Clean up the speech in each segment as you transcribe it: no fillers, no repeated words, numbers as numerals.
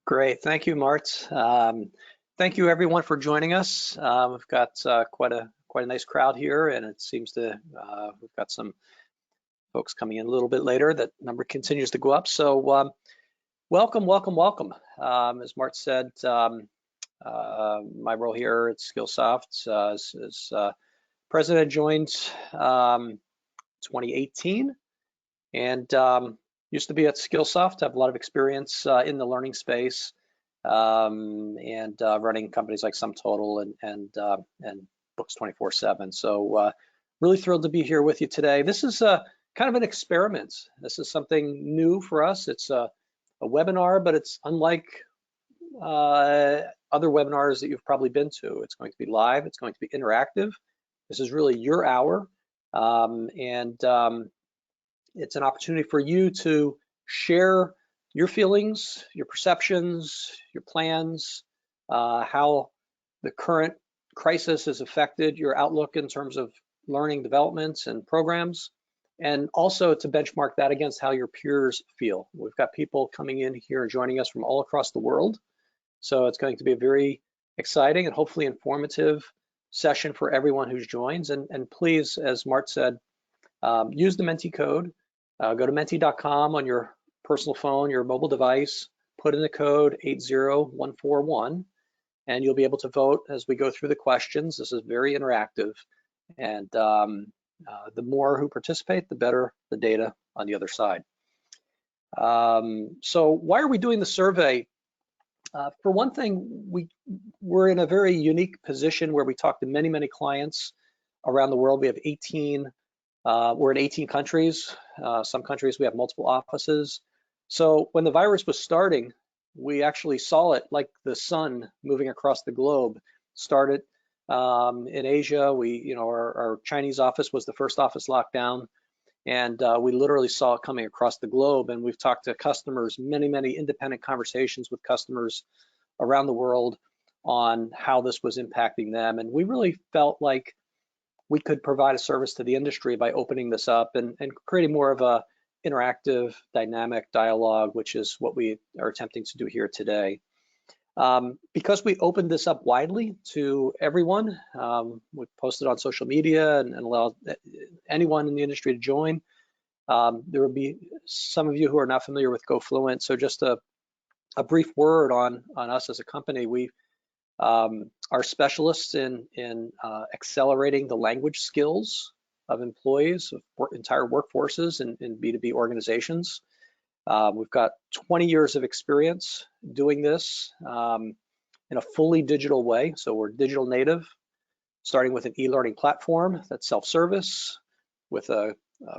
Great, thank you, Mart. Thank you, everyone, for joining us. We've got quite a nice crowd here, and it seems to we've got some folks coming in a little bit later. That number continues to go up. So welcome, welcome, welcome. As Mart said, my role here at Skillsoft is president. Joined 2018, and used to be at Skillsoft. Have a lot of experience in the learning space, and running companies like SumTotal and Books 24/7. So really thrilled to be here with you today. This is kind of an experiment. This is something new for us. It's a webinar, but it's unlike other webinars that you've probably been to. It's going to be live. It's going to be interactive. This is really your hour, and it's an opportunity for you to share your feelings, your perceptions, your plans, how the current crisis has affected your outlook in terms of learning developments and programs, and also to benchmark that against how your peers feel. We've got people coming in here and joining us from all across the world. So it's going to be a very exciting and hopefully informative session for everyone who joins. And please, as Mart said, use the Menti code. Go to menti.com on your personal phone, your mobile device, put in the code 80141, and you'll be able to vote as we go through the questions. This is very interactive, and the more who participate, the better the data on the other side. So why are we doing the survey? For one thing, we're in a very unique position where we talk to many, many clients around the world. We have 18, we're in 18 countries. Some countries we have multiple offices. So when the virus was starting, we actually saw it like the sun moving across the globe. Started in Asia. Our Chinese office was the first office locked down, and we literally saw it coming across the globe. And we've talked to customers, many, many independent conversations with customers around the world on how this was impacting them. And we really felt like we could provide a service to the industry by opening this up and creating more of a interactive, dynamic dialogue, which is what we are attempting to do here today. Because we opened this up widely to everyone, we posted on social media and allowed anyone in the industry to join. There will be some of you who are not familiar with goFLUENT, so just a brief word on us as a company. We are specialists in accelerating the language skills of employees, of entire workforces in B2B organizations. We've got 20 years of experience doing this in a fully digital way. So we're digital native, starting with an e-learning platform that's self-service with a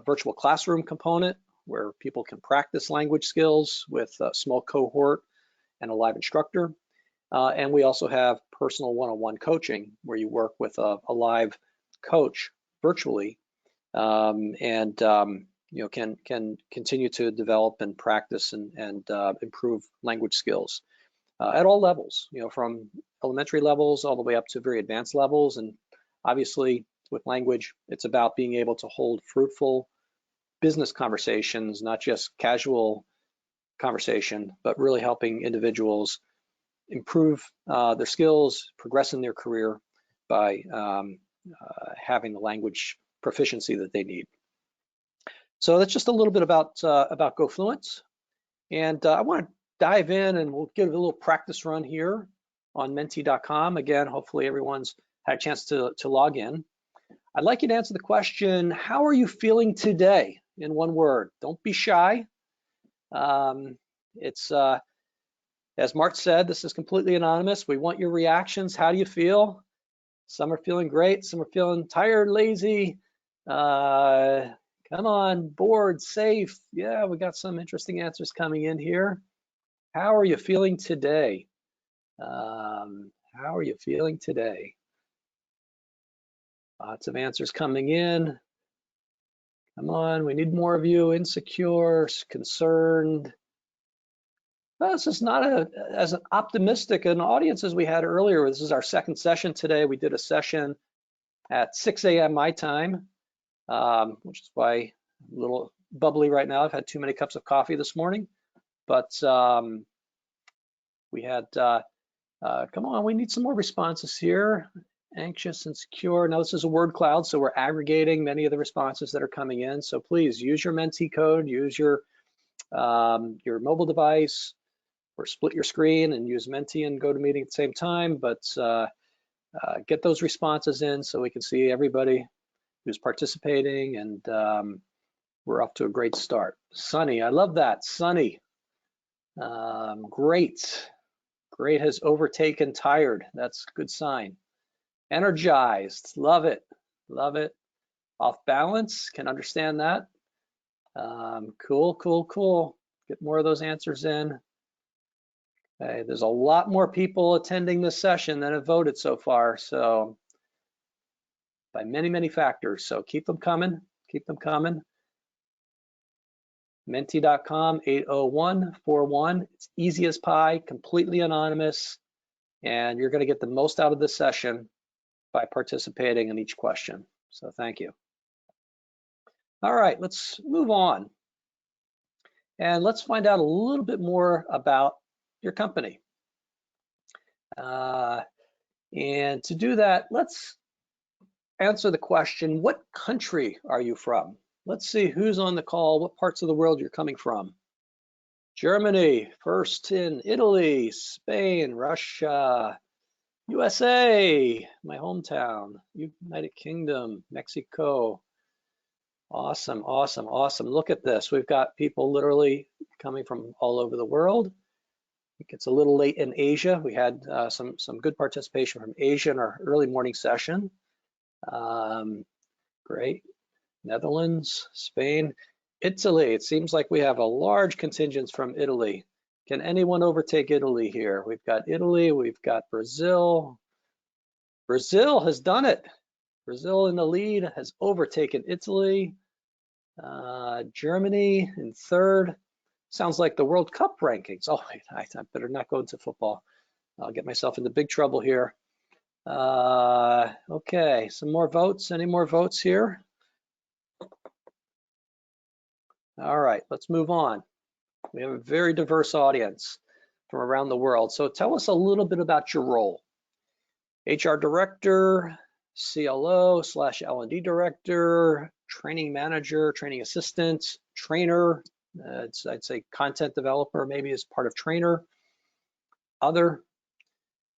virtual classroom component where people can practice language skills with a small cohort and a live instructor. And we also have personal one-on-one coaching where you work with a live coach virtually, and can continue to develop and practice and improve language skills at all levels, from elementary levels all the way up to very advanced levels. And obviously with language, it's about being able to hold fruitful business conversations, not just casual conversation, but really helping individuals improve their skills, progress in their career by having the language proficiency that they need. So that's just a little bit about goFLUENT, and I want to dive in, and we'll give a little practice run here on menti.com. Again, hopefully everyone's had a chance to log in. I'd like you to answer the question, how are you feeling today, in one word? Don't be shy. It's as Mart said, this is completely anonymous. We want your reactions. How do you feel? Some are feeling great. Some are feeling tired, lazy. Come on, bored, safe. Yeah, we got some interesting answers coming in here. How are you feeling today? How are you feeling today? Lots of answers coming in. Come on, we need more of you. Insecure, concerned. Well, this is not as optimistic an audience as we had earlier. This is our second session today. We did a session at 6 a.m. my time, which is why I'm a little bubbly right now. I've had too many cups of coffee this morning, but We had, come on, we need some more responses here. Anxious and secure. Now this is a word cloud, so we're aggregating many of the responses that are coming in. So please use your Menti code, use your mobile device, or split your screen and use Menti and GoToMeeting at the same time, but get those responses in so we can see everybody who's participating, and we're off to a great start. Sunny, I love that, Sunny. Great, great has overtaken tired. That's a good sign. Energized, love it, love it. Off balance, can understand that. Cool, cool, cool. Get more of those answers in. Okay, there's a lot more people attending this session than have voted so far, so by many, many factors. So keep them coming, keep them coming. Menti.com 80141. It's easy as pie, completely anonymous, and you're going to get the most out of this session by participating in each question. So thank you. All right, let's move on. And let's find out a little bit more about your company. And to do that, let's answer the question, what country are you from? Let's see who's on the call, what parts of the world you're coming from. Germany, first in Italy, Spain, Russia, USA, my hometown, United Kingdom, Mexico. Awesome, awesome, awesome. Look at this. We've got people literally coming from all over the world. It gets a little late in Asia. We had some good participation from Asia in our early morning session. Great. Netherlands, Spain, Italy. It seems like we have a large contingent from Italy. Can anyone overtake Italy here? We've got Italy, we've got Brazil. Brazil has done it. Brazil in the lead has overtaken Italy. Germany in third. Sounds like the World Cup rankings. Oh, wait, I better not go into football. I'll get myself into big trouble here. Okay, some more votes. Any more votes here? All right, let's move on. We have a very diverse audience from around the world. So tell us a little bit about your role. HR director, CLO/L&D director, training manager, training assistant, trainer, I'd say content developer maybe as part of trainer. Other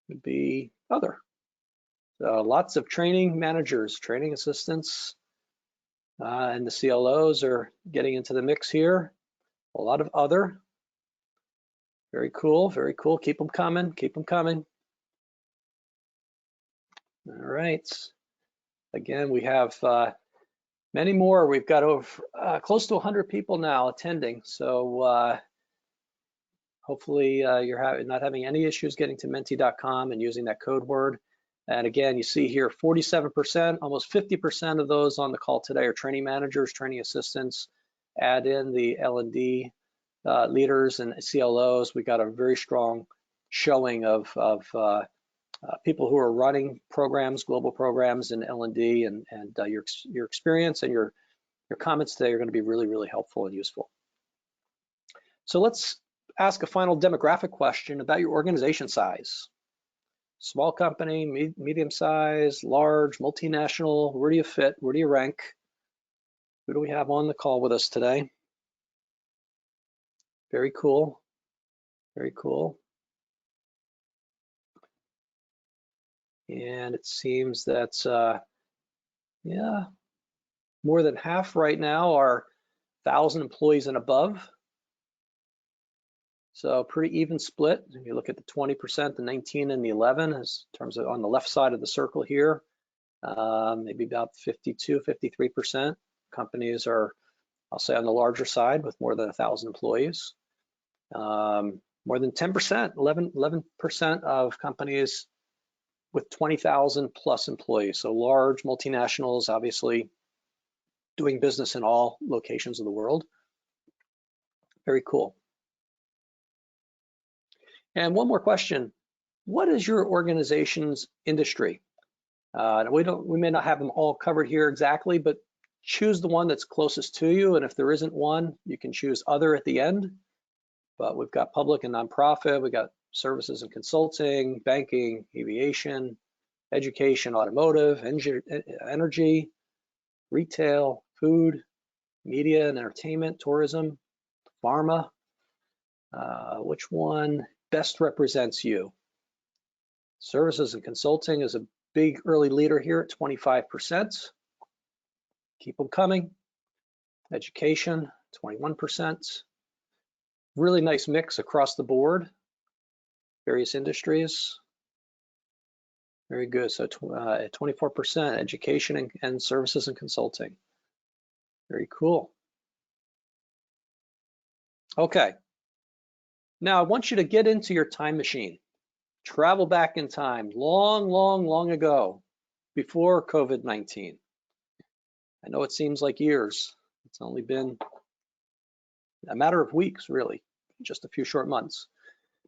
would be other. So lots of training managers, training assistants, and the CLOs are getting into the mix here. A lot of other. Very cool, very cool. Keep them coming, keep them coming. All right. Again, we have many more. We've got over close to 100 people now attending. So hopefully you're not having any issues getting to menti.com and using that code word. And again, you see here 47%, almost 50% of those on the call today are training managers, training assistants. Add in the L&D leaders and CLOs. We got a very strong showing of people who are running programs, global programs in L&D, and your experience and your comments today are going to be really, really helpful and useful. So let's ask a final demographic question about your organization size. Small company, medium size, large, multinational, where do you fit? Where do you rank? Who do we have on the call with us today? Very cool, very cool. And it seems that, yeah, more than half right now are 1,000 employees and above. So pretty even split. If you look at the 20%, the 19 and the 11 as in terms of on the left side of the circle here, maybe about 52, 53% companies are, I'll say, on the larger side with more than 1,000 employees. More than 10%, 11% of companies with 20,000 plus employees. So large multinationals, obviously doing business in all locations of the world. Very cool. And one more question. What is your organization's industry? We may not have them all covered here exactly, but choose the one that's closest to you. And if there isn't one, you can choose other at the end. But we've got public and nonprofit, we've got services and consulting, banking, aviation, education, automotive, energy, retail, food, media and entertainment, tourism, pharma. Which one best represents you? Services and consulting is a big early leader here at 25%. Keep them coming. Education, 21%. Really nice mix across the board. Various industries. Very good. So 24% education and services and consulting. Very cool. Okay. Now I want you to get into your time machine. Travel back in time, long ago, before COVID-19. I know it seems like years. It's only been a matter of weeks, really, just a few short months.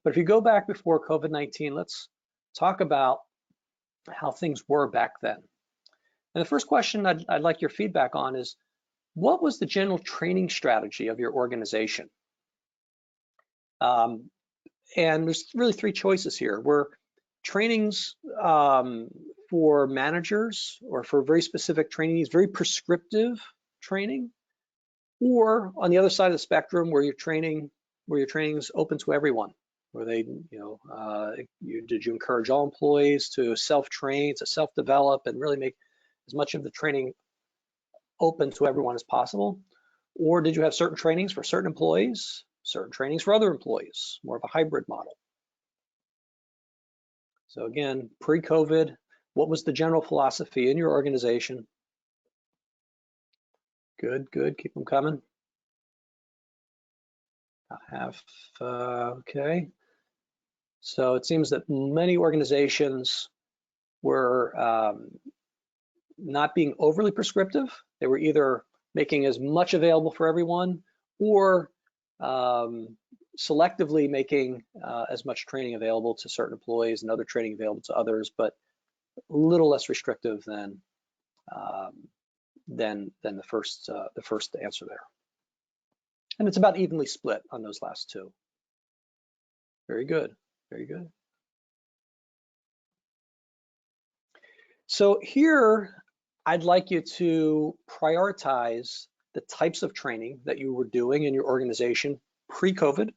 But if you go back before COVID-19, let's talk about how things were back then. And the first question I'd like your feedback on is, what was the general training strategy of your organization? And there's really three choices here. Were trainings for managers or for very specific trainees, very prescriptive training, or on the other side of the spectrum, where your training is open to everyone, where they, did you encourage all employees to self-train, to self-develop, and really make as much of the training open to everyone as possible? Or did you have certain trainings for certain employees, certain trainings for other employees, more of a hybrid model? So again, pre-COVID, what was the general philosophy in your organization? Good, keep them coming. Okay. So it seems that many organizations were not being overly prescriptive. They were either making as much available for everyone, or selectively making as much training available to certain employees and other training available to others, but a little less restrictive than the first answer there. And it's about evenly split on those last two. Very good, very good. So here, I'd like you to prioritize the types of training that you were doing in your organization pre-COVID,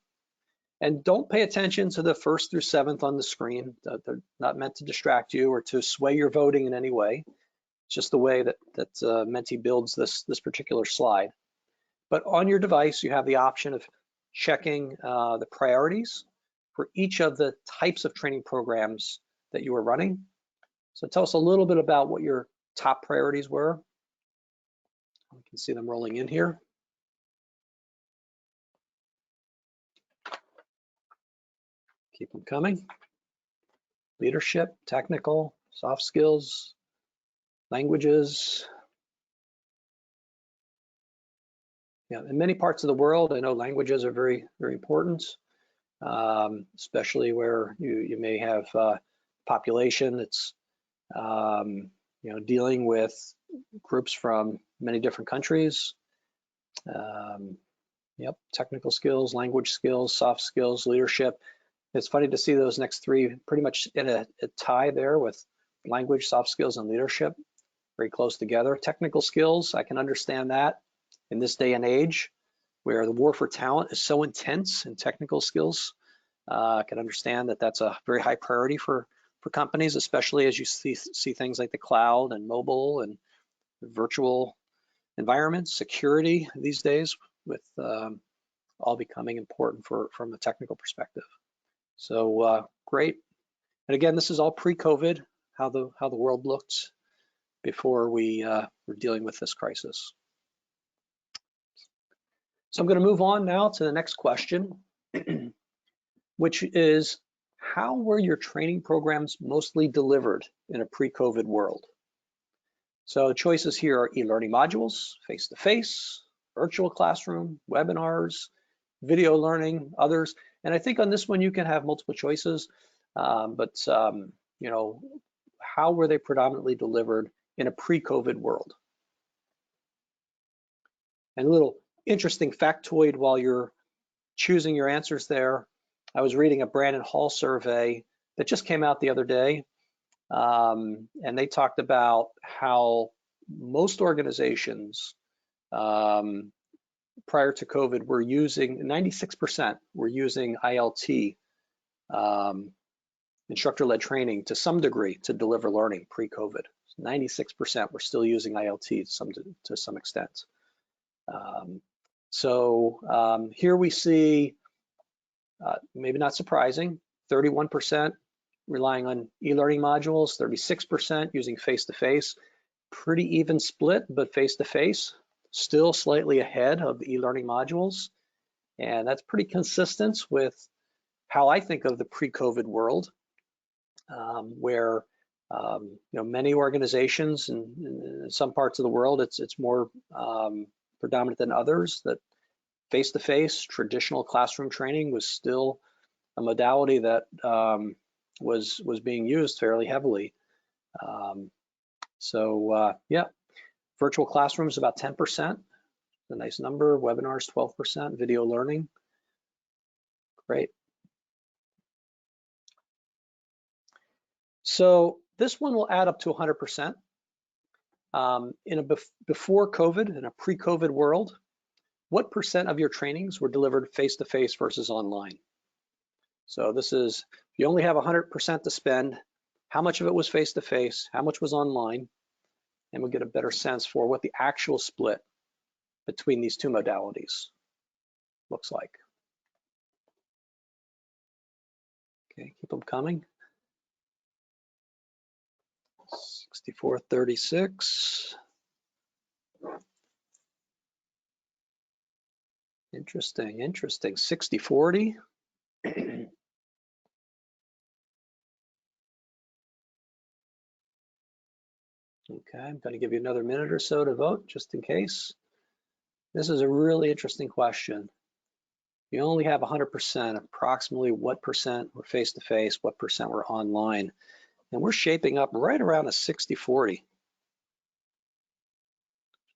and don't pay attention to the 1st through 7th on the screen. They're not meant to distract you or to sway your voting in any way. It's just the way that Menti builds this particular slide. But on your device, you have the option of checking the priorities for each of the types of training programs that you were running. So tell us a little bit about what your top priorities were. You can see them rolling in here. Keep them coming. Leadership, technical, soft skills, languages. Yeah, in many parts of the world, I know languages are very important, especially where you may have population that's dealing with groups from many different countries. Yep, technical skills, language skills, soft skills, leadership. It's funny to see those next three pretty much in a tie there, with language, soft skills, and leadership very close together. Technical skills, I can understand that in this day and age where the war for talent is so intense, and technical skills, I can understand that that's a very high priority for companies, especially as you see things like the cloud and mobile and virtual environments, security these days, with all becoming important from a technical perspective. So great. And again, this is all pre-COVID, how the world looked before we were dealing with this crisis. So I'm going to move on now to the next question, which is, how were your training programs mostly delivered in a pre-COVID world? So the choices here are e-learning modules, face-to-face, virtual classroom, webinars, video learning, others. And I think on this one you can have multiple choices, but how were they predominantly delivered in a pre-COVID world? And a little interesting factoid while you're choosing your answers there. I was reading a Brandon Hall survey that just came out the other day, and they talked about how most organizations prior to COVID were using, 96% were using ILT, instructor-led training, to some degree to deliver learning pre-COVID. 96% were still using ILT to some extent. Here we see, maybe not surprising, 31% relying on e-learning modules, 36% using face-to-face. Pretty even split, but face-to-face still slightly ahead of the e-learning modules. And that's pretty consistent with how I think of the pre-COVID world, where many organizations in some parts of the world, it's more predominant than others, that face-to-face traditional classroom training was still a modality that was being used fairly heavily. Yeah, virtual classrooms about 10%, a nice number. Webinars 12%, video learning, great. So this one will add up to 100%. In a before COVID, in a pre-COVID world, what percent of your trainings were delivered face-to-face versus online? So this is, if you only have 100% to spend, how much of it was face-to-face, how much was online, and we'll get a better sense for what the actual split between these two modalities looks like. Okay, keep them coming. 64-36. Interesting, 60-40. Okay, I'm going to give you another minute or so to vote, just in case. This is a really interesting question. You only have 100%, approximately what percent were face-to-face, what percent were online? And we're shaping up right around a 60-40.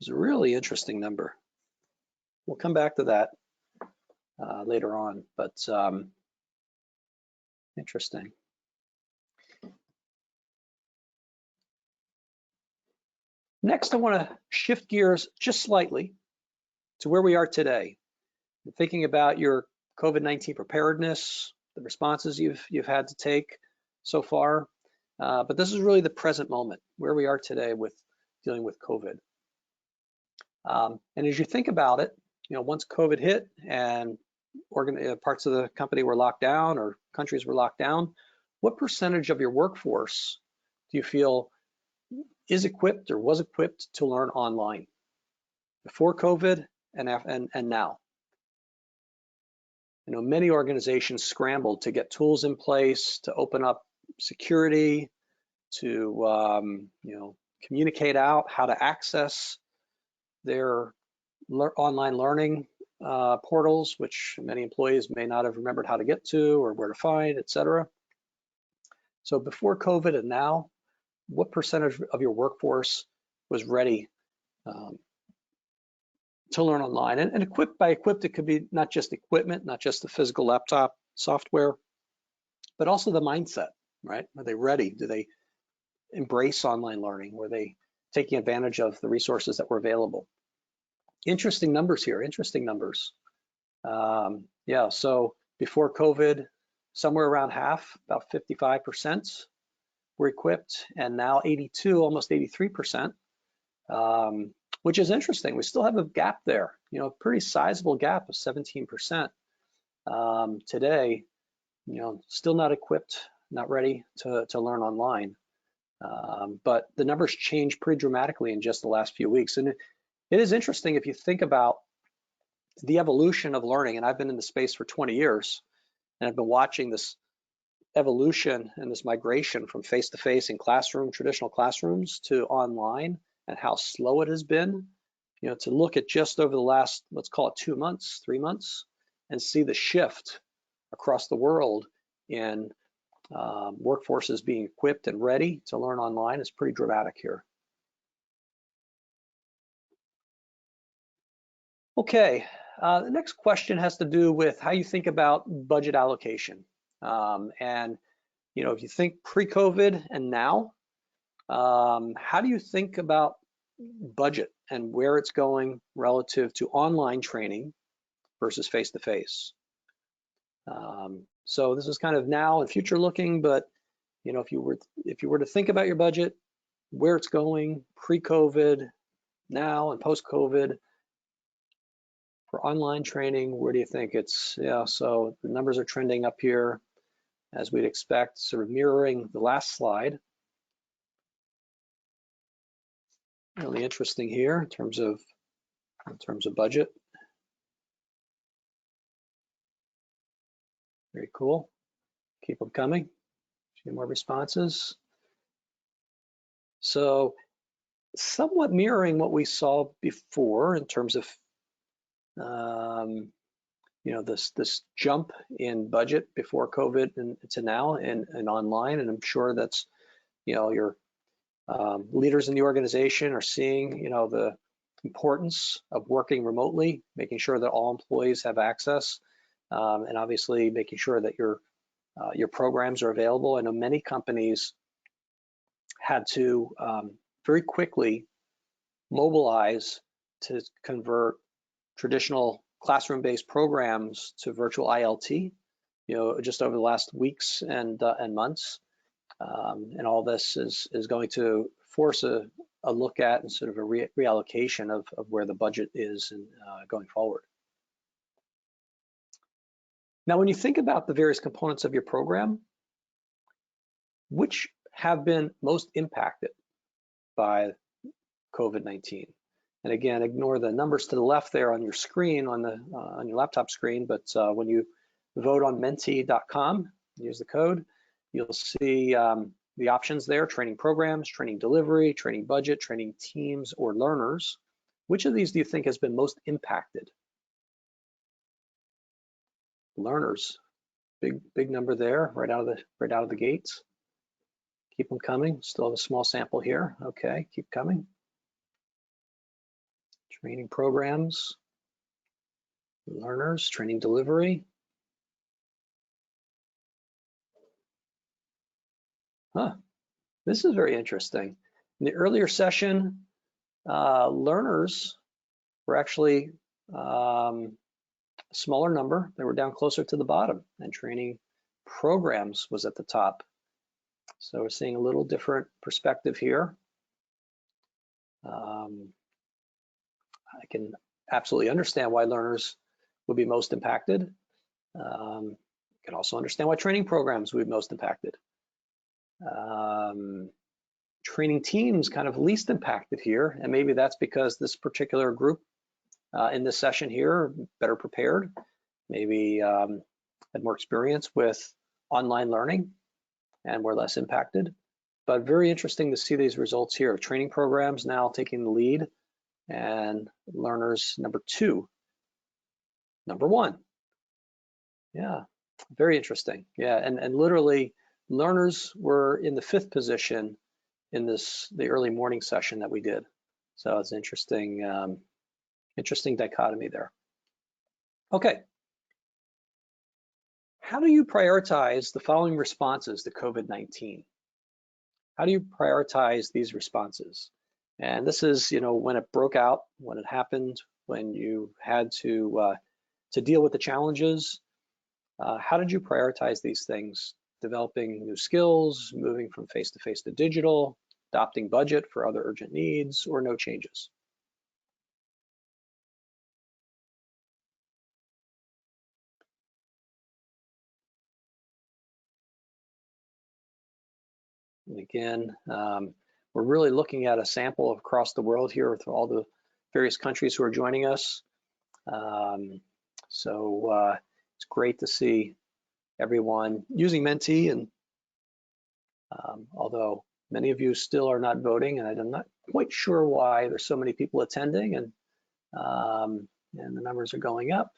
It's a really interesting number. We'll come back to that later on, but interesting. Next, I want to shift gears just slightly to where we are today. Thinking about your COVID-19 preparedness, the responses you've had to take so far, but this is really the present moment, where we are today with dealing with COVID. And as you think about it, once COVID hit and parts of the company were locked down or countries were locked down, what percentage of your workforce do you feel is equipped or was equipped to learn online before COVID and now? Many organizations scrambled to get tools in place, to open up security, to communicate out how to access their online learning portals, which many employees may not have remembered how to get to or where to find, etc. So before COVID and now, what percentage of your workforce was ready to learn online? And equipped, it could be not just equipment, not just the physical laptop software, but also the mindset, right? Are they ready? Do they embrace online learning? Were they taking advantage of the resources that were available? Interesting numbers here, interesting numbers. Yeah, so before COVID, somewhere around half, about 55% were equipped, and now 82, almost 83%, which is interesting. We still have a gap there, a pretty sizable gap of 17% today, still not equipped, not ready to learn online. But the numbers changed pretty dramatically in just the last few weeks. And it is interesting if you think about the evolution of learning, and I've been in the space for 20 years, and I've been watching this evolution and this migration from face-to-face in traditional classrooms to online, and how slow it has been, to look at just over the last, let's call it 2 months, 3 months, and see the shift across the world in workforces being equipped and ready to learn online is pretty dramatic here. Okay, The next question has to do with how you think about budget allocation. And, if you think pre-COVID and now, how do you think about budget and where it's going relative to online training versus face-to-face? So this is kind of now and future looking, but if you were to think about your budget, where it's going pre-COVID, now and post-COVID, for online training, where do you think it's? Yeah, so the numbers are trending up here as we'd expect, sort of mirroring the last slide. Really interesting here in terms of budget. Very cool. Keep them coming. A few more responses. So somewhat mirroring what we saw before in terms of this jump in budget before COVID and to now and online, and I'm sure that's your leaders in the organization are seeing the importance of working remotely, making sure that all employees have access, and obviously making sure that your programs are available. I know many companies had to very quickly mobilize to convert traditional classroom-based programs to virtual ILT, just over the last weeks and months. And all this is going to force a look at and sort of a reallocation of where the budget is and going forward. Now, when you think about the various components of your program, which have been most impacted by COVID-19? And again, ignore the numbers to the left there on your screen, on your laptop screen, but when you vote on menti.com, use the code, you'll see the options there: training programs, training delivery, training budget, training teams, or learners. Which of these do you think has been most impacted? Learners, big number there, right out of the gates. Keep them coming. Still have a small sample here. Okay, keep coming. Training programs, learners, training delivery. This is very interesting. In the earlier session, learners were actually a smaller number. They were down closer to the bottom, and training programs was at the top. So we're seeing a little different perspective here. I can absolutely understand why learners would be most impacted. You can also understand why training programs would be most impacted. Training teams kind of least impacted here, and maybe that's because this particular group in this session here better prepared, maybe had more experience with online learning and were less impacted. But very interesting to see these results here of training programs now taking the lead, and learners number 2, number 1. Yeah, very interesting. Yeah, and literally learners were in the 5th position in the early morning session that we did. So it's interesting, interesting dichotomy there. Okay. How do you prioritize the following responses to COVID-19? How do you prioritize these responses? And this is, when it broke out, when it happened, when you had to deal with the challenges. How did you prioritize these things? Developing new skills, moving from face-to-face to digital, adopting budget for other urgent needs, or no changes? And again, we're really looking at a sample across the world here with all the various countries who are joining us. So it's great to see everyone using Menti, and although many of you still are not voting, and I'm not quite sure why there's so many people attending, and the numbers are going up,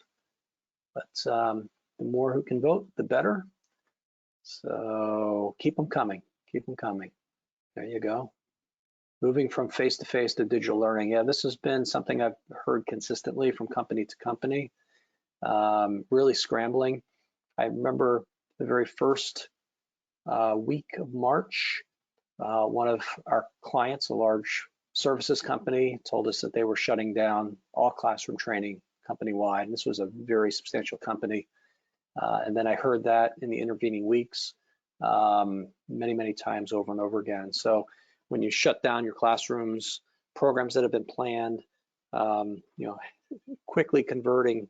but the more who can vote, the better. So keep them coming, keep them coming. There you go. Moving from face-to-face to digital learning. Yeah, this has been something I've heard consistently from company to company, really scrambling. I remember the very first week of March, one of our clients, a large services company, told us that they were shutting down all classroom training company-wide. And this was a very substantial company. And then I heard that in the intervening weeks, many times over and over again. So when you shut down your classrooms, programs that have been planned, quickly converting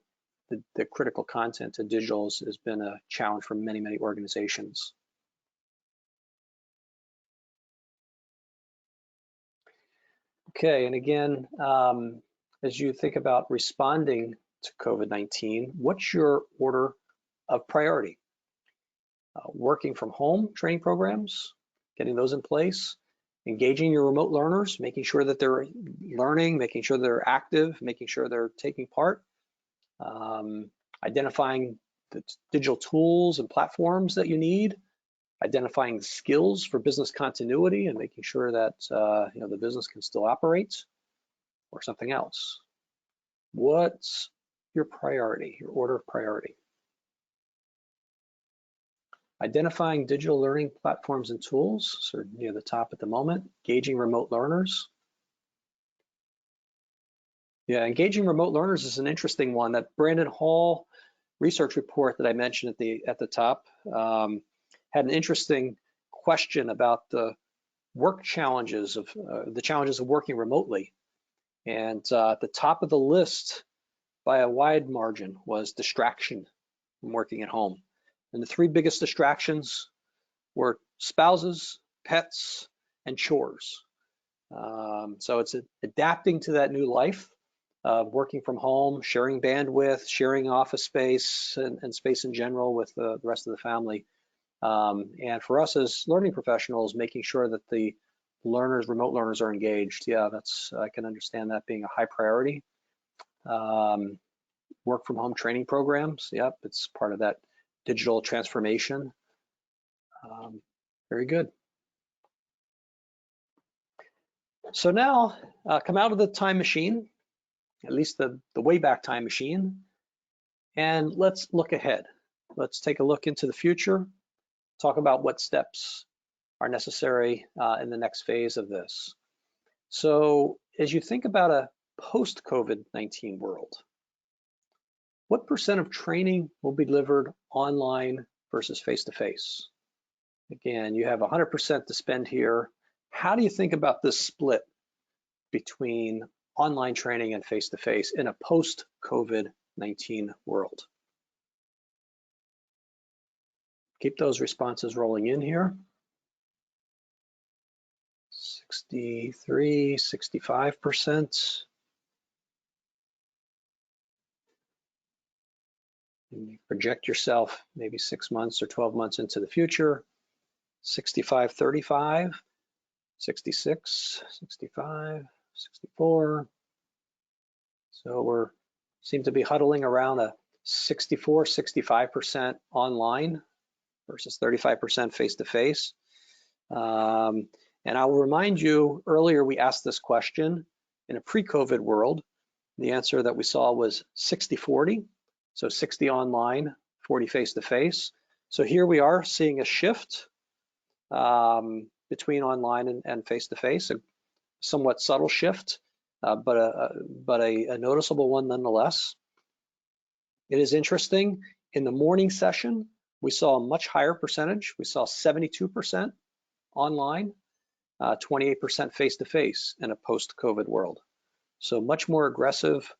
the critical content to digitals has been a challenge for many organizations. Okay, and again, as you think about responding to COVID-19, what's your order of priority? Working from home training programs, getting those in place, engaging your remote learners, making sure that they're learning, making sure they're active, making sure they're taking part, identifying the digital tools and platforms that you need, identifying skills for business continuity and making sure that the business can still operate, or something else. What's your priority, your order of priority? Identifying digital learning platforms and tools, sort of near the top at the moment. Engaging remote learners. Yeah, engaging remote learners is an interesting one. That Brandon Hall research report that I mentioned at the top had an interesting question about the work challenges of the challenges of working remotely. And at the top of the list by a wide margin was distraction from working at home. And the three biggest distractions were spouses, pets, and chores. So it's adapting to that new life of working from home, sharing bandwidth, sharing office space and space in general with the rest of the family. And for us as learning professionals, making sure that the learners, remote learners, are engaged. Yeah, I can understand that being a high priority. Work from home training programs. Yep, it's part of that digital transformation. Very good. So now come out of the time machine, at least the Wayback Time Machine, and let's look ahead. Let's take a look into the future, talk about what steps are necessary in the next phase of this. So as you think about a post-COVID-19 world, what % of training will be delivered online versus face-to-face? Again, you have 100% to spend here. How do you think about this split between online training and face-to-face in a post-COVID-19 world? Keep those responses rolling in here. 63, 65%. And you project yourself maybe 6 months or 12 months into the future. 65, 35, 66, 65, 64. So we're seem to be huddling around a 64, 65% online versus 35% face-to-face. And I will remind you, earlier we asked this question in a pre-COVID world. The answer that we saw was 60-40, so 60 online, 40 face-to-face. So here we are seeing a shift between online and face-to-face, a somewhat subtle shift, but a noticeable one nonetheless. It is interesting, in the morning session, we saw a much higher percentage. We saw 72% online, 28% face-to-face in a post-COVID world. So much more aggressive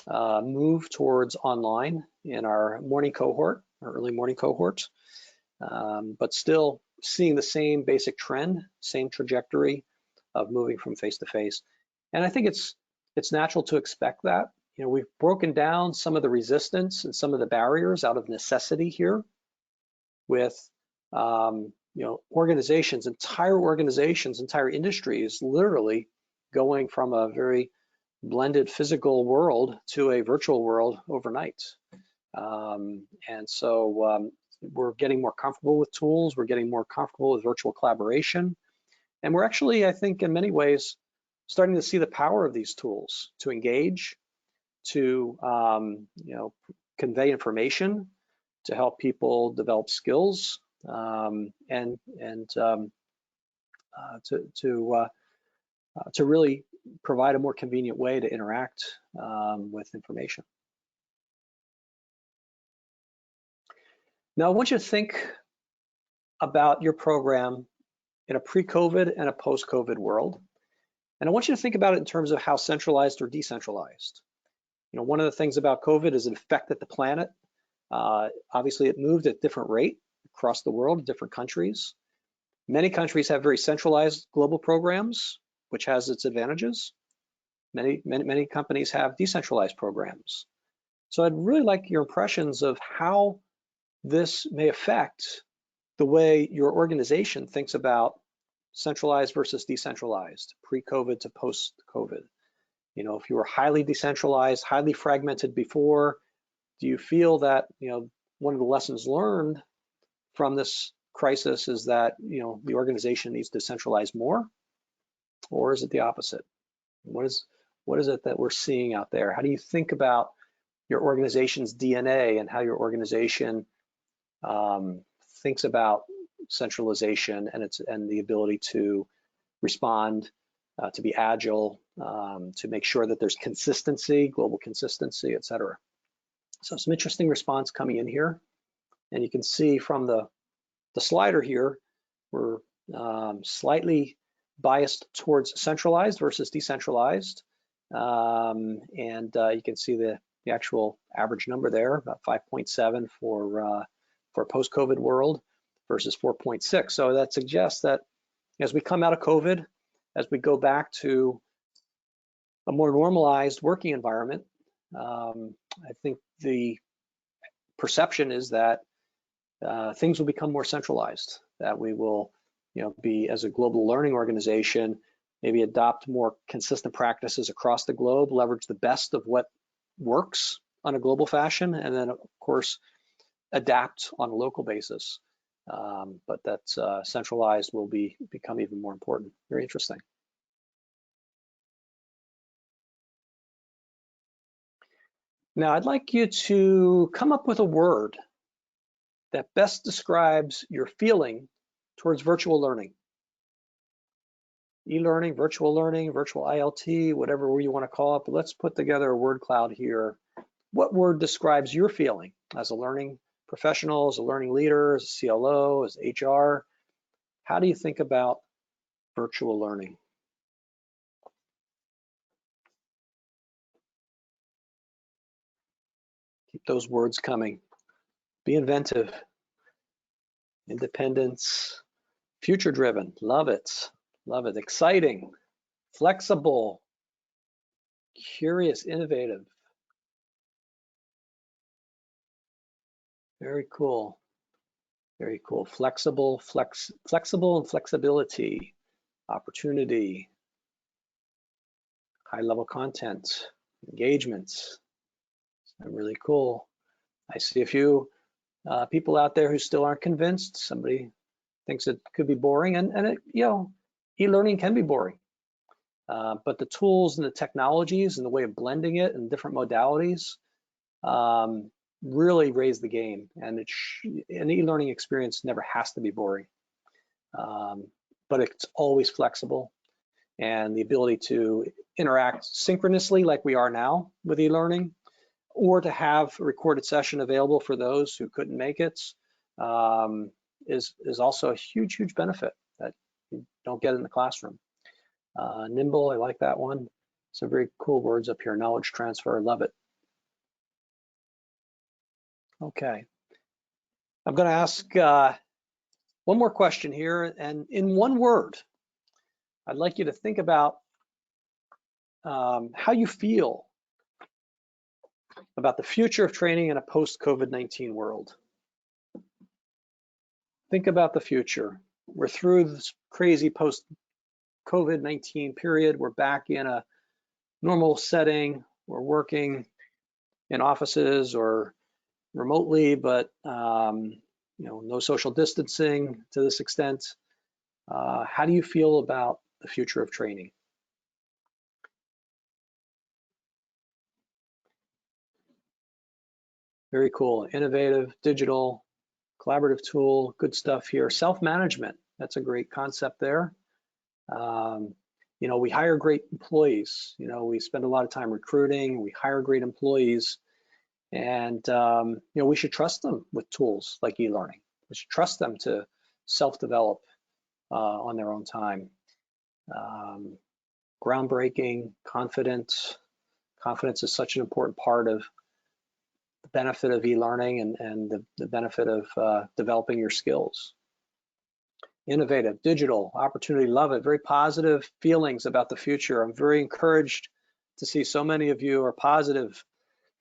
move towards online in our morning cohort, our early morning cohort, but still seeing the same basic trend, same trajectory of moving from face-to-face. And I think it's natural to expect that. We've broken down some of the resistance and some of the barriers out of necessity here with organizations, entire industries literally going from a very blended physical world to a virtual world overnight. And so we're getting more comfortable with tools, we're getting more comfortable with virtual collaboration, And we're actually, I think, in many ways, starting to see the power of these tools to engage, to convey information, to help people develop skills, and to really provide a more convenient way to interact with information. Now, I want you to think about your program in a pre-COVID and a post-COVID world. And I want you to think about it in terms of how centralized or decentralized. One of the things about COVID is it affected the planet. Obviously, it moved at different rate across the world, different countries. Many countries have very centralized global programs, which has its advantages. Many companies have decentralized programs. So I'd really like your impressions of how this may affect the way your organization thinks about centralized versus decentralized, pre-COVID to post-COVID. If you were highly decentralized, highly fragmented before, do you feel that one of the lessons learned from this crisis is that the organization needs to centralize more, or is it the opposite? What is it that we're seeing out there? How do you think about your organization's DNA and how your organization thinks about centralization and the ability to respond, to be agile, to make sure that there's consistency, global consistency, et cetera. So some interesting response coming in here. And you can see from the slider here, we're slightly biased towards centralized versus decentralized. And you can see the actual average number there, about 5.7 for a post-COVID world versus 4.6. So that suggests that as we come out of COVID, as we go back to a more normalized working environment, I think the perception is that things will become more centralized, that we will be, as a global learning organization, maybe adopt more consistent practices across the globe, leverage the best of what works on a global fashion, and then of course adapt on a local basis. But that centralized will become even more important. Very interesting. Now I'd like you to come up with a word that best describes your feeling towards virtual learning. E-learning, virtual ILT, whatever you want to call it, but let's put together a word cloud here. What word describes your feeling as a learning professional, as a learning leader, as a CLO, as HR? How do you think about virtual learning? Keep those words coming. Be inventive. Independence. Future-driven. Love it. Love it. Exciting. Flexible. Curious. Innovative. Very cool. Very cool. Flexible and flexibility. Opportunity. High-level content. Engagements. Really cool. I see a few people out there who still aren't convinced. Somebody thinks it could be boring, and e-learning can be boring. But the tools and the technologies and the way of blending it and different modalities really raise the game. And an e-learning experience never has to be boring, but it's always flexible. And the ability to interact synchronously like we are now with e-learning, or to have a recorded session available for those who couldn't make it, is also a huge, huge benefit that you don't get in the classroom. Nimble, I like that one. Some very cool words up here. Knowledge transfer, love it. Okay, I'm going to ask one more question here, and in one word, I'd like you to think about how you feel about the future of training in a post-COVID-19 world. Think about the future. We're through this crazy post-COVID-19 period. We're back in a normal setting. We're working in offices or remotely, but no social distancing to this extent. How do you feel about the future of training? Very cool. Innovative, digital, collaborative tool, good stuff here. Self-management, that's a great concept there. You know, we hire great employees. You know, we spend a lot of time recruiting, we hire great employees, and you know, we should trust them with tools like e-learning. We should trust them to self-develop on their own time. Groundbreaking, confidence. Confidence is such an important part of the benefit of e-learning and the benefit of developing your skills. Innovative, digital, opportunity, love it. Very positive feelings about the future. I'm very encouraged to see so many of you are positive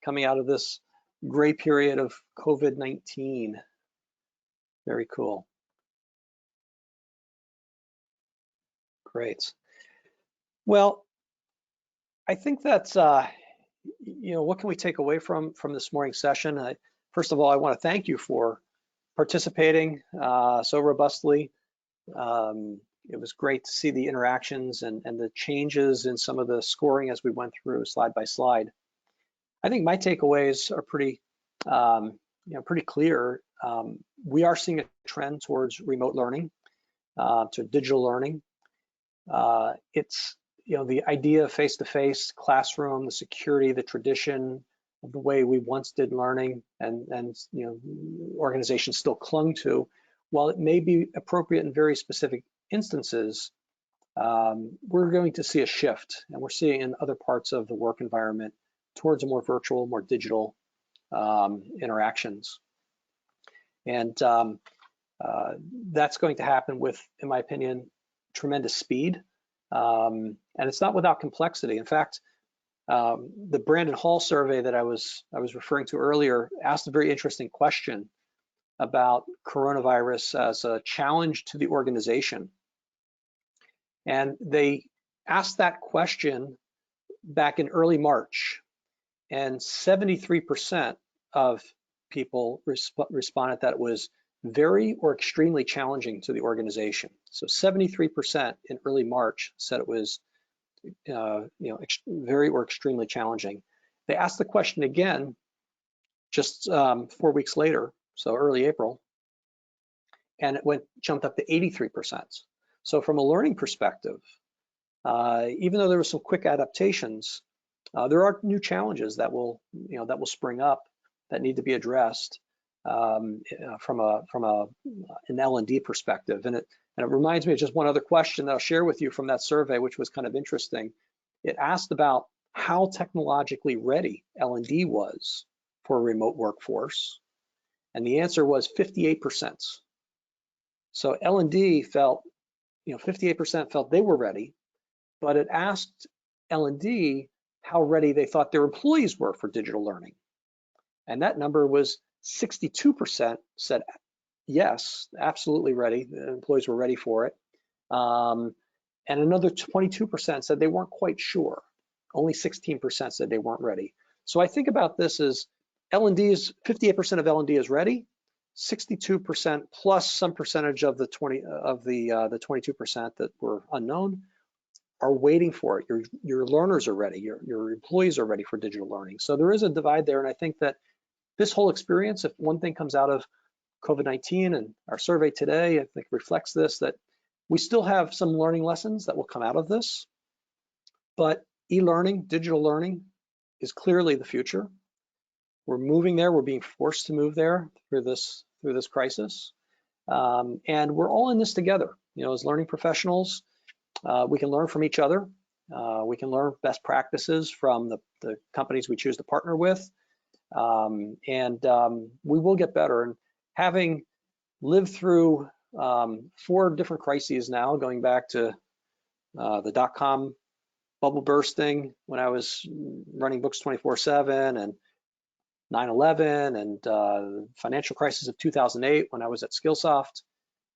coming out of this gray period of COVID-19. Very cool. Great. Well, I think that's, you know, what can we take away from this morning's session? First of all, I want to thank you for participating so robustly. It was great to see the interactions and the changes in some of the scoring as we went through slide by slide. I think my takeaways are pretty, you know, pretty clear. We are seeing a trend towards remote learning, to digital learning. It's, you know, the idea of face-to-face classroom, the security, the tradition of the way we once did learning and you know, organizations still clung to. While it may be appropriate in very specific instances, we're going to see a shift, and we're seeing in other parts of the work environment towards a more virtual, more digital interactions. And that's going to happen with, in my opinion, tremendous speed. And it's not without complexity. In fact, the Brandon Hall survey that I was referring to earlier asked a very interesting question about coronavirus as a challenge to the organization. And they asked that question back in early March, and 73% of people responded that it was very or extremely challenging to the organization. So 73% in early March said it was you know, very or extremely challenging. They asked the question again just 4 weeks later, so early April, and it jumped up to 83%. So from a learning perspective, even though there were some quick adaptations, there are new challenges that will, you know, that will spring up that need to be addressed from an L&D perspective. And it reminds me of just one other question that I'll share with you from that survey, which was kind of interesting. It asked about how technologically ready L&D was for a remote workforce, and the answer was 58%. So L&D felt, you know, 58% felt they were ready, but it asked L&D how ready they thought their employees were for digital learning. And that number was 62% said yes, absolutely ready. The employees were ready for it. And another 22% said they weren't quite sure. Only 16% said they weren't ready. So I think about this as L&D is 58% of L&D is ready, 62% plus some percentage of the 22% that were unknown are waiting for it. Your learners are ready. Your employees are ready for digital learning. So there is a divide there, and I think that this whole experience, if one thing comes out of COVID-19 and our survey today, I think reflects this, that we still have some learning lessons that will come out of this, but e-learning, digital learning is clearly the future. We're moving there. We're being forced to move there through this crisis, and we're all in this together. You know, as learning professionals, we can learn from each other. We can learn best practices from the companies we choose to partner with, and we will get better. And having lived through 4 different crises now, going back to the dot-com bubble bursting when I was running books 24/7, and 9/11, and financial crisis of 2008 when I was at Skillsoft,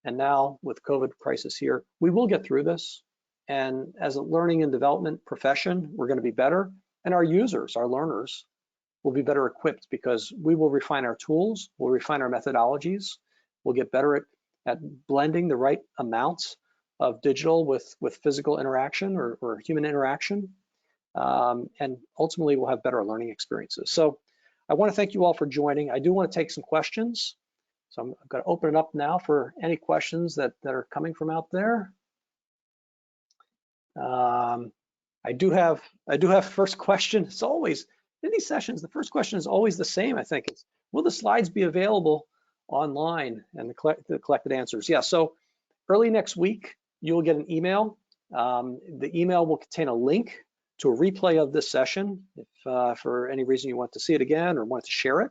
and now with COVID crisis here, we will get through this. And as a learning and development profession, we're going to be better, and our users, our learners, will be better equipped because we will refine our tools, we'll refine our methodologies, we'll get better at blending the right amounts of digital with physical interaction or human interaction. And ultimately we'll have better learning experiences. So I want to thank you all for joining. I do want to take some questions. So I'm going to open it up now for any questions that are coming from out there. I do have first question. It's always in these sessions, the first question is always the same, I think. It's, will the slides be available online? And the collected answers. Yeah, so early next week, you'll get an email. The email will contain a link to a replay of this session if for any reason you want to see it again or want to share it.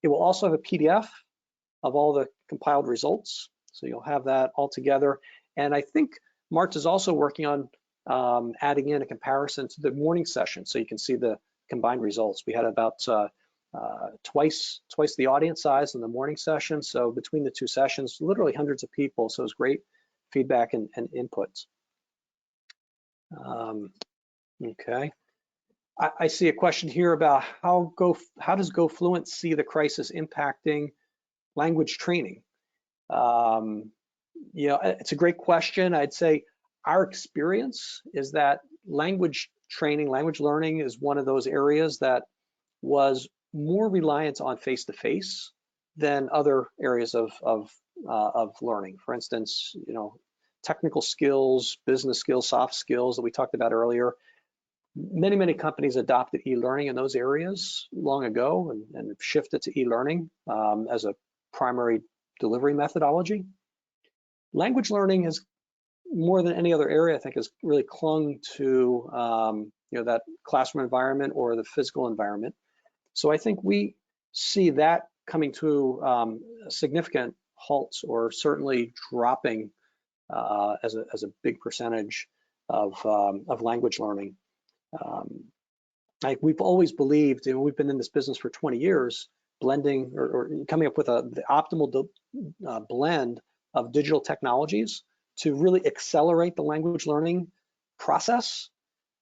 It will also have a PDF of all the compiled results. So you'll have that all together. And I think Marta is also working on adding in a comparison to the morning session so you can see the combined results. We had about twice the audience size in the morning session. So between the two sessions, literally hundreds of people. So it was great feedback and inputs. Okay. I see a question here about how does goFLUENT see the crisis impacting language training? You know, it's a great question. I'd say our experience is that language training, language learning is one of those areas that was more reliant on face-to-face than other areas of learning. For instance, you know, technical skills, business skills, soft skills that we talked about earlier. Many companies adopted e-learning in those areas long ago and shifted to e-learning as a primary delivery methodology. Language learning has, more than any other area, I think, has really clung to you know, that classroom environment or the physical environment. So I think we see that coming to a significant halt, or certainly dropping as a big percentage of language learning. We've always believed, and we've been in this business for 20 years, blending or coming up with the optimal blend of digital technologies to really accelerate the language learning process.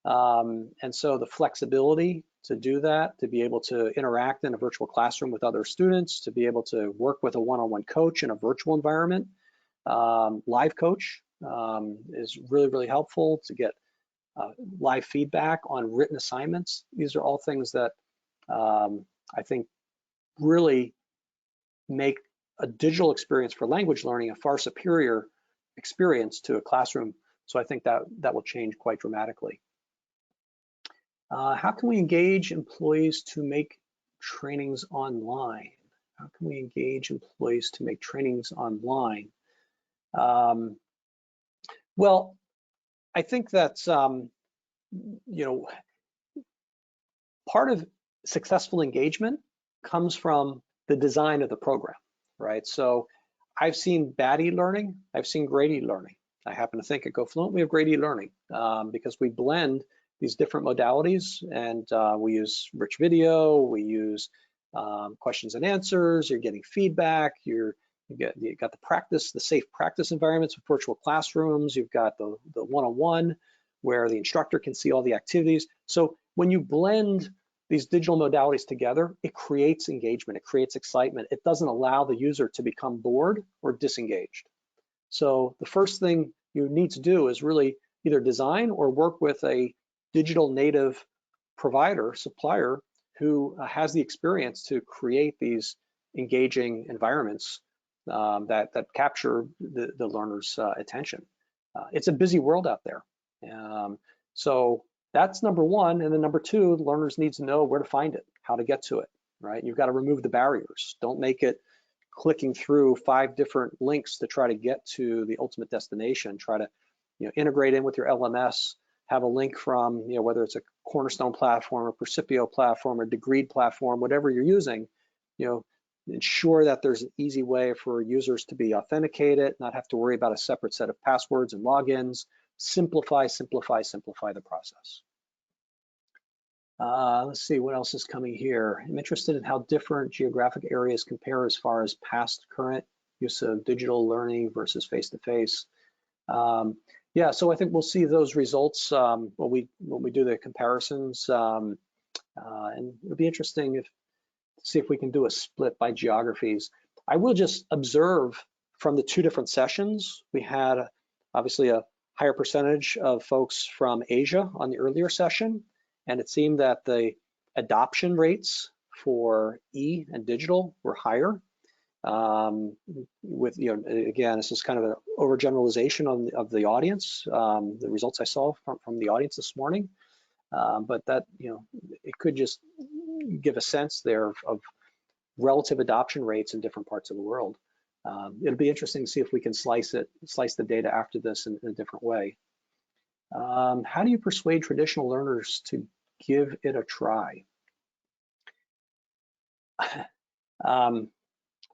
And so the flexibility to do that, to be able to interact in a virtual classroom with other students, to be able to work with a one-on-one coach in a virtual environment, live coach is really helpful to get live feedback on written assignments. These are all things that I think really make a digital experience for language learning a far superior experience to a classroom. So I think that will change quite dramatically. How can we engage employees to make trainings online? How can we engage employees to make trainings online? Well, I think that's, you know, part of successful engagement comes from the design of the program, right? So I've seen bad e-learning, I've seen great e-learning. I happen to think at goFLUENT we have great e-learning because we blend these different modalities, and we use rich video, we use questions and answers, you're getting feedback, you got the practice, the safe practice environments with virtual classrooms, you've got the one-on-one where the instructor can see all the activities. So when you blend these digital modalities together, it creates engagement, it creates excitement. It doesn't allow the user to become bored or disengaged. So the first thing you need to do is really either design or work with a digital native provider, supplier, who has the experience to create these engaging environments that capture the learner's attention. It's a busy world out there. So that's number one. And then number two, learners need to know where to find it, how to get to it, right? You've got to remove the barriers. Don't make it clicking through 5 different links to try to get to the ultimate destination. Try to, you know, integrate in with your LMS, have a link from, you know, whether it's a Cornerstone platform, a Percipio platform, or Degreed platform, whatever you're using, you know, ensure that there's an easy way for users to be authenticated, not have to worry about a separate set of passwords and logins. Simplify the process. Let's see what else is coming here. I'm interested in how different geographic areas compare as far as past, current use of digital learning versus face-to-face. Yeah, so I think we'll see those results when we do the comparisons, and it'll be interesting to see if we can do a split by geographies. I will just observe from the 2 different sessions, we had obviously a higher percentage of folks from Asia on the earlier session, and it seemed that the adoption rates for E and digital were higher. With, again, this is kind of an overgeneralization of the audience, the results I saw from the audience this morning, but that, it could just give a sense there of relative adoption rates in different parts of the world. It'll be interesting to see if we can slice the data after this in a different way. How do you persuade traditional learners to give it a try?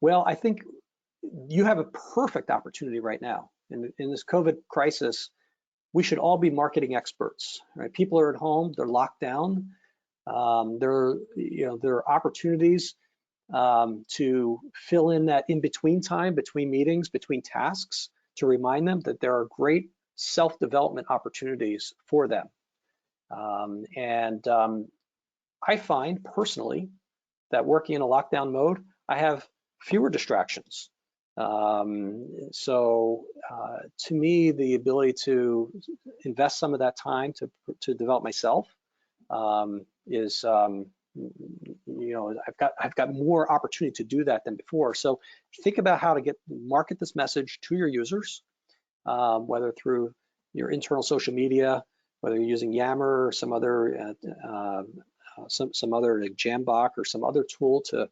Well, I think you have a perfect opportunity right now. In this COVID crisis, we should all be marketing experts, right? People are at home, they're locked down. There are opportunities to fill in that in-between time, between meetings, between tasks, to remind them that there are great self-development opportunities for them. I find personally that working in a lockdown mode, I have fewer distractions. To me, the ability to invest some of that time to develop myself is, I've got more opportunity to do that than before. So think about how to market this message to your users, whether through your internal social media, whether you're using Yammer or some other like Jambox or some other tool to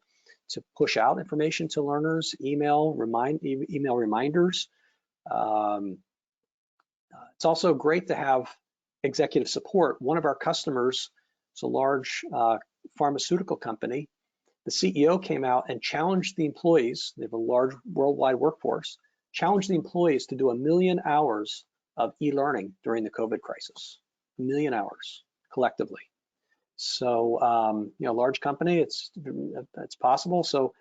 push out information to learners, email reminders. It's also great to have executive support. One of our customers is a large pharmaceutical company. The CEO came out and challenged the employees, they have a large worldwide workforce, challenged the employees to do 1 million hours of e-learning during the COVID crisis. 1 million hours collectively. So, large company, it's possible. So,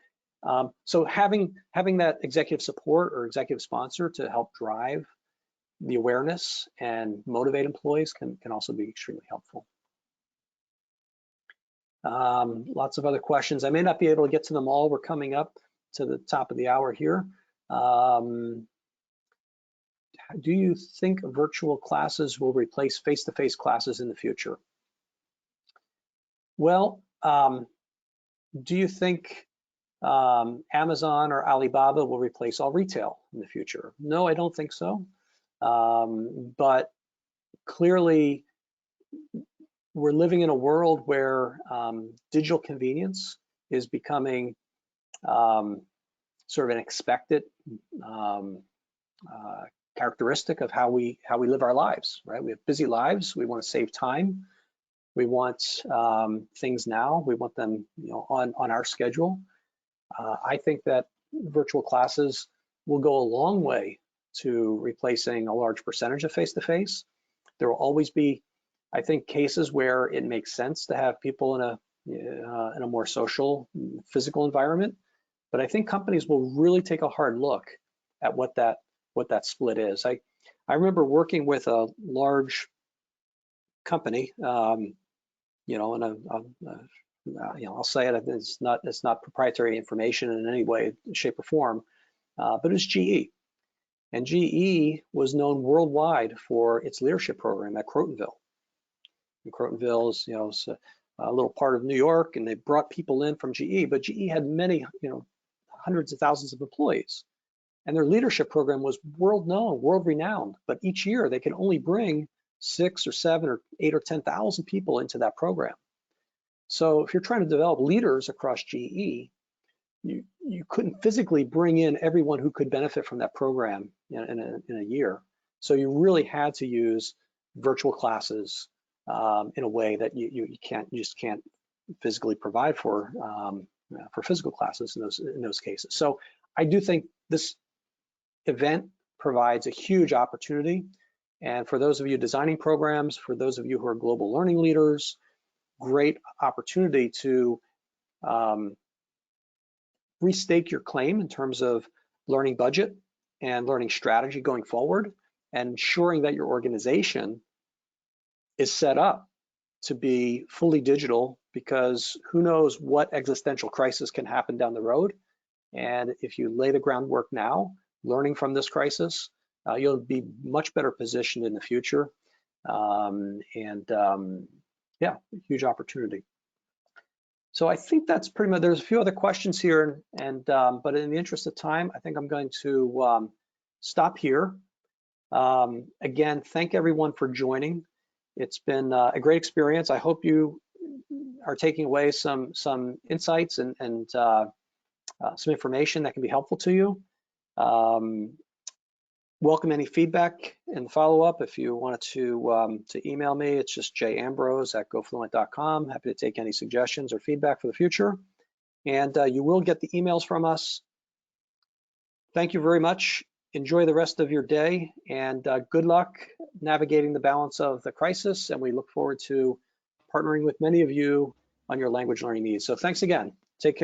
having that executive support or executive sponsor to help drive the awareness and motivate employees can also be extremely helpful. Lots of other questions. I may not be able to get to them all. We're coming up to the top of the hour here. Do you think virtual classes will replace face-to-face classes in the future? Well, do you think Amazon or Alibaba will replace all retail in the future? No, I don't think so. But clearly, we're living in a world where digital convenience is becoming sort of an expected characteristic of how we live our lives, right? We have busy lives. We want to save time. We want things now. We want them, on our schedule. I think that virtual classes will go a long way to replacing a large percentage of face-to-face. There will always be, I think, cases where it makes sense to have people in a more social, physical environment. But I think companies will really take a hard look at what that split is. I remember working with a large company, and I'll say it, it's not proprietary information in any way, shape, or form, but it was GE. And GE was known worldwide for its leadership program at Crotonville. And Crotonville is, a little part of New York, and they brought people in from GE, but GE had many, hundreds of thousands of employees. And their leadership program was world known, world renowned, but each year they could only bring 6 or 7 or 8 or 10,000 people into that program. So if you're trying to develop leaders across GE, you couldn't physically bring in everyone who could benefit from that program in a year. So you really had to use virtual classes in a way that you just can't physically provide for physical classes in those cases. So I do think this event provides a huge opportunity. And for those of you designing programs, for those of you who are global learning leaders, great opportunity to restake your claim in terms of learning budget and learning strategy going forward, and ensuring that your organization is set up to be fully digital, because who knows what existential crisis can happen down the road. And if you lay the groundwork now, learning from this crisis, you'll be much better positioned in the future. Yeah, huge opportunity. So I think that's pretty much, there's a few other questions here, but in the interest of time, I think I'm going to stop here. Again, thank everyone for joining. It's been a great experience. I hope you are taking away some insights and some information that can be helpful to you. Welcome any feedback and follow-up. If you wanted to email me, it's just jambrose@gofluent.com. Happy to take any suggestions or feedback for the future. And you will get the emails from us. Thank you very much. Enjoy the rest of your day, and good luck navigating the balance of the crisis. And we look forward to partnering with many of you on your language learning needs. So thanks again. Take care.